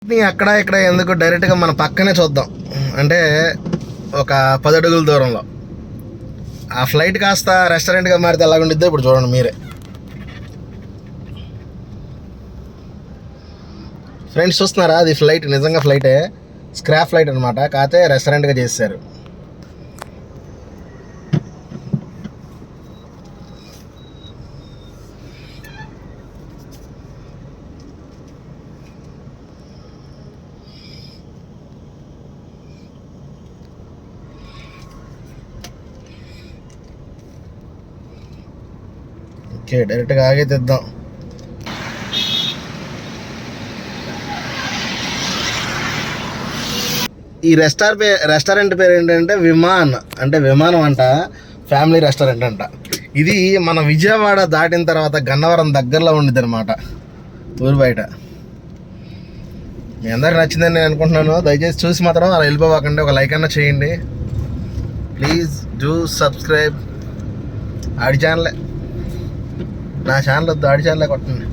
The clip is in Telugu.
ఫ్లైట్ని అక్కడ ఇక్కడ ఎందుకు డైరెక్ట్గా మన పక్కనే చూద్దాం. అంటే ఒక 10 అడుగుల దూరంలో. ఆ ఫ్లైట్ కాస్త రెస్టారెంట్గా మారితే ఎలాగుండిద్దో ఇప్పుడు చూడండి మీరే. ఫ్రెండ్స్ చూస్తున్నారా, అది ఫ్లైట్, నిజంగా ఫ్లైటే, స్క్రాప్ ఫ్లైట్ అనమాట. కాకపోతే రెస్టారెంట్గా చేశారు. ఓకే, డైరెక్ట్గా ఆగే తెద్దాం. ఈ రెస్టారెంట్ పేరు ఏంటంటే విమాన్, అంటే విమానం అంట, ఫ్యామిలీ రెస్టారెంట్ అంట. ఇది మన విజయవాడ దాటిన తర్వాత గన్నవరం దగ్గరలో ఉండిద్ది అనమాట, ఊరు బయట. మీ అందరికి నచ్చిందని నేను అనుకుంటున్నాను. దయచేసి చూసి మాత్రం అలా వెళ్ళిపోవాకండి, ఒక లైక్ అన్నా చేయండి ప్లీజ్. Do subscribe. ఆడి ఛానలే, నా ఛానల్ వద్దు, ఆడి ఛానలే కొట్టండి.